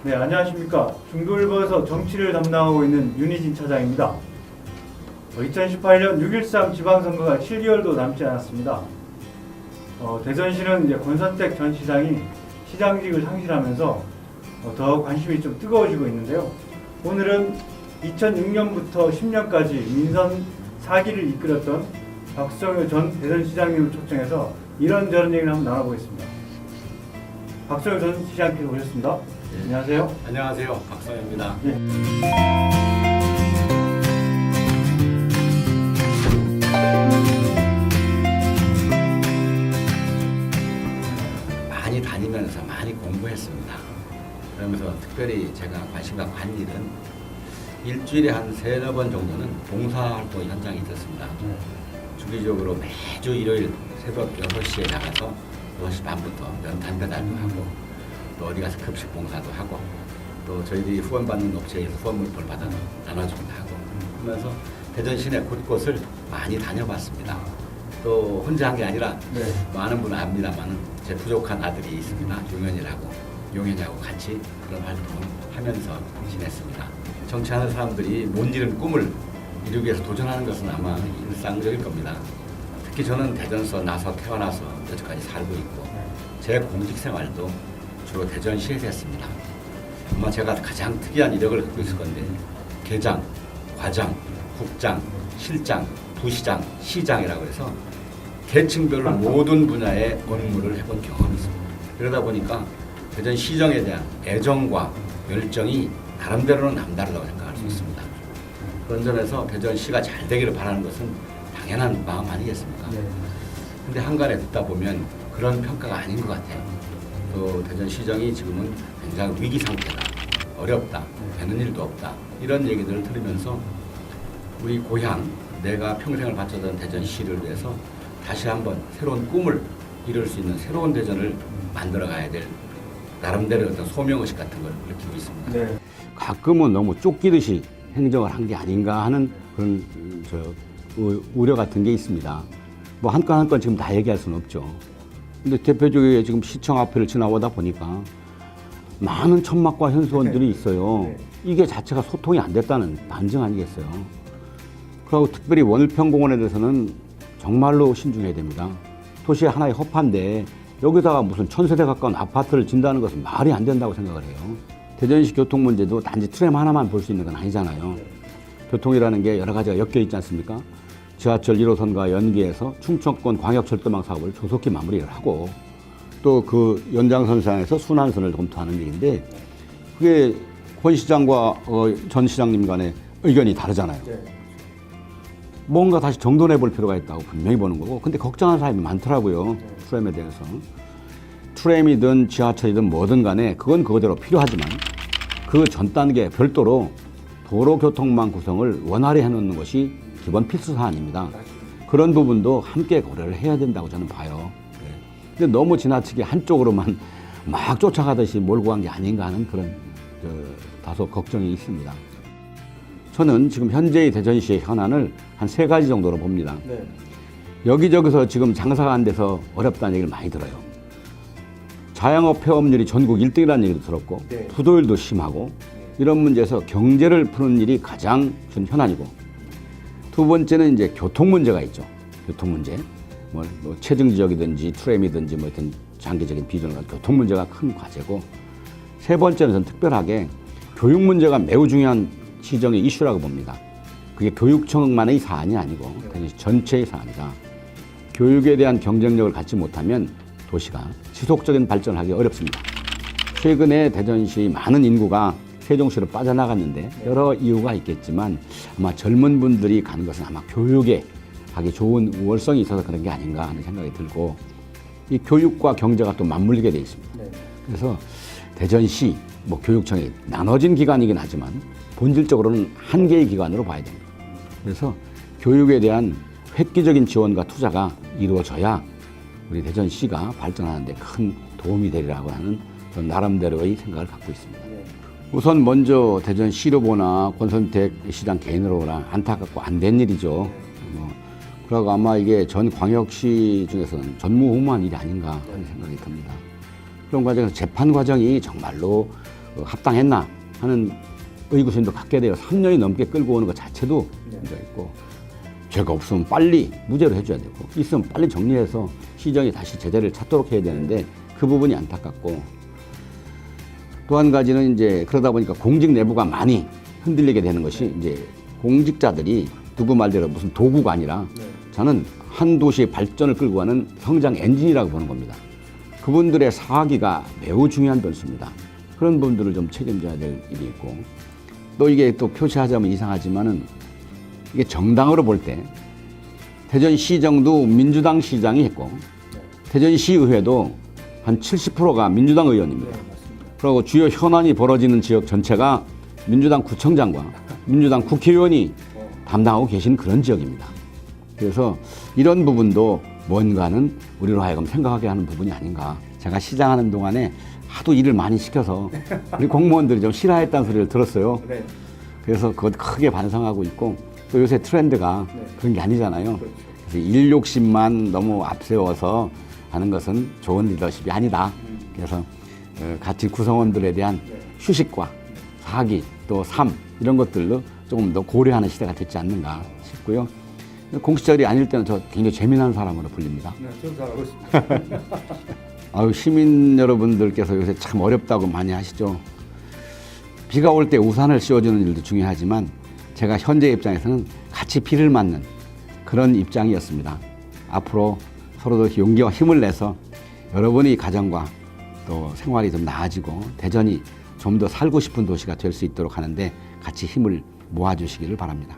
네, 안녕하십니까. 중도일보에서 정치를 담당하고 있는 윤희진 차장입니다. 2018년 6.13 지방선거가 7개월도 남지 않았습니다. 대전시는 이제 권선택 전 시장이 시장직을 상실하면서 더 관심이 좀 뜨거워지고 있는데요. 오늘은 2006년부터 10년까지 민선 4기를 이끌었던 박성효 전 대전시장님을 초청해서 이런저런 얘기를 한번 나눠보겠습니다. 박성효 전 시장님께서 오셨습니다. 네. 안녕하세요. 안녕하세요. 박성효입니다. 네. 많이 다니면서 많이 공부했습니다. 그러면서 특별히 제가 관심 갖고 한 일은 일주일에 한 3-4번 정도는 봉사활동 현장에 있었습니다. 주기적으로 매주 일요일 새벽 6시에 나가서 6시 반부터 연탄 배달도 하고 또 어디 가서 급식 봉사도 하고 또 저희들이 후원받는 업체에서 후원 물품을 받아 나눠주기도 하고 하면서 대전 시내 곳곳을 많이 다녀봤습니다. 또 혼자 한 게 아니라 많은 분은 압니다만 제 부족한 아들이 있습니다. 용현이하고 같이 그런 활동을 하면서 지냈습니다. 정치하는 사람들이 못 이룬 꿈을 이루기 위해서 도전하는 것은 아마 일상적일 겁니다. 특히 저는 대전서 나서 태어나서 여태까지 살고 있고 제 공직 생활도 주로 대전시에서 했습니다. 아마 제가 가장 특이한 이력을 갖고 있을 건데 계장, 과장, 국장, 실장, 부시장, 시장이라고 해서 계층별로 모든 분야의 업무를 해본 경험이 있습니다. 그러다 보니까 대전시정에 대한 애정과 열정이 나름대로는 남다르다고 생각할 수 있습니다. 그런 점에서 대전시가 잘 되기를 바라는 것은 당연한 마음 아니겠습니까? 근데 한간에 듣다 보면 그런 평가가 아닌 것 같아요. 또 대전시정이 지금은 굉장히 위기 상태다, 어렵다, 되는 일도 없다 이런 얘기들을 들으면서 우리 고향, 내가 평생을 바쳤던 대전시를 위해서 다시 한번 새로운 꿈을 이룰 수 있는 새로운 대전을 만들어 가야 될 나름대로 어떤 소명의식 같은 걸 느끼고 있습니다. 네. 가끔은 너무 쫓기듯이 행정을 한 게 아닌가 하는 그런 우려 같은 게 있습니다. 뭐 한 건 한 건 지금 다 얘기할 수는 없죠. 근데 대표적으로 지금 시청 앞을 지나오다 보니까 많은 천막과 현수원들이 있어요. 이게 자체가 소통이 안 됐다는 반증 아니겠어요. 그리고 특별히 원일평공원에 대해서는 정말로 신중해야 됩니다. 도시의 하나의 허파인데 여기다가 무슨 1000세대 가까운 아파트를 짓는다는 것은 말이 안 된다고 생각을 해요. 대전시 교통 문제도 단지 트램 하나만 볼 수 있는 건 아니잖아요. 교통이라는 게 여러 가지가 엮여 있지 않습니까? 지하철 1호선과 연계해서 충청권 광역철도망 사업을 조속히 마무리를 하고 또 그 연장선상에서 순환선을 검토하는 일인데 그게 권 시장과 전 시장님 간의 의견이 다르잖아요. 뭔가 다시 정돈해 볼 필요가 있다고 분명히 보는 거고 근데 걱정하는 사람이 많더라고요. 트램에 대해서. 트램이든 지하철이든 뭐든 간에 그건 그거대로 필요하지만 그 전 단계 별도로 도로교통망 구성을 원활히 해놓는 것이 기본 필수 사안입니다. 그런 부분도 함께 고려를 해야 된다고 저는 봐요. 근데 너무 지나치게 한쪽으로만 막 쫓아가듯이 몰고 간 게 아닌가 하는 그런 다소 걱정이 있습니다. 저는 지금 현재의 대전시의 현안을 한 3가지 정도로 봅니다. 여기저기서 지금 장사가 안 돼서 어렵다는 얘기를 많이 들어요. 자영업 폐업률이 전국 1등이라는 얘기도 들었고 부도율도 심하고 이런 문제에서 경제를 푸는 일이 가장 큰 현안이고 두 번째는 이제 교통 문제가 있죠. 교통 문제. 뭐 체증 지역이든지 트램이든지 뭐 어떤 장기적인 비전을 가진 교통 문제가 큰 과제고 세 번째는 저는 특별하게 교육 문제가 매우 중요한 시정의 이슈라고 봅니다. 그게 교육청만의 사안이 아니고 전체의 사안이다. 교육에 대한 경쟁력을 갖지 못하면 도시가 지속적인 발전을 하기 어렵습니다. 최근에 대전시 많은 인구가 세종시로 빠져나갔는데 여러 이유가 있겠지만 아마 젊은 분들이 가는 것은 아마 교육에 하기 좋은 우월성이 있어서 그런 게 아닌가 하는 생각이 들고 이 교육과 경제가 또 맞물리게 돼 있습니다. 그래서 대전시 뭐 교육청이 나눠진 기관이긴 하지만 본질적으로는 한 개의 기관으로 봐야 됩니다. 그래서 교육에 대한 획기적인 지원과 투자가 이루어져야 우리 대전시가 발전하는 데 큰 도움이 되리라고 하는 그런 나름대로의 생각을 갖고 있습니다. 우선 먼저 대전시로 보나 권선택 시장 개인으로 보나 안타깝고 안 된 일이죠. 그리고 아마 이게 전 광역시 중에서는 전무후무한 일이 아닌가 하는 생각이 듭니다. 그런 과정에서 재판 과정이 정말로 합당했나 하는 의구심도 갖게 돼요. 3년이 넘게 끌고 오는 것 자체도 네. 문제가 있고 죄가 없으면 빨리 무죄로 해줘야 되고 있으면 빨리 정리해서 시정이 다시 제자리를 찾도록 해야 되는데 그 부분이 안타깝고 또 한 가지는 이제 그러다 보니까 공직 내부가 많이 흔들리게 되는 것이 이제 공직자들이 누구 말대로 무슨 도구가 아니라 네. 저는 한 도시의 발전을 끌고 가는 성장 엔진이라고 보는 겁니다. 그분들의 사기가 매우 중요한 변수입니다. 그런 분들을 좀 책임져야 될 일이 있고 또 이게 또 표시하자면 이상하지만은 이게 정당으로 볼 때 대전시정도 민주당 시장이 했고 대전시의회도 한 70%가 민주당 의원입니다. 네, 맞습니다. 그리고 주요 현안이 벌어지는 지역 전체가 민주당 구청장과 민주당 국회의원이 담당하고 계신 그런 지역입니다. 그래서 이런 부분도 뭔가는 우리로 하여금 생각하게 하는 부분이 아닌가. 제가 시장하는 동안에 하도 일을 많이 시켜서 우리 공무원들이 좀 싫어했다는 소리를 들었어요. 네. 그래서 그것 크게 반성하고 있고 또 요새 트렌드가 네. 그런 게 아니잖아요. 그렇죠. 그래서 일 욕심만 너무 앞세워서 하는 것은 좋은 리더십이 아니다. 그래서 같이 구성원들에 대한 네. 휴식과 사기 또 삶 이런 것들로 조금 더 고려하는 시대가 됐지 않는가 싶고요. 공식적이 아닐 때는 저 굉장히 재미난 사람으로 불립니다. 네, 저도 잘하고 있습니다. 아유, 시민 여러분들께서 요새 참 어렵다고 많이 하시죠. 비가 올 때 우산을 씌워주는 일도 중요하지만 제가 현재 입장에서는 같이 비를 맞는 그런 입장이었습니다. 앞으로 서로 더 용기와 힘을 내서 여러분의 가정과 또 생활이 좀 나아지고 대전이 좀 더 살고 싶은 도시가 될 수 있도록 하는데 같이 힘을 모아주시기를 바랍니다.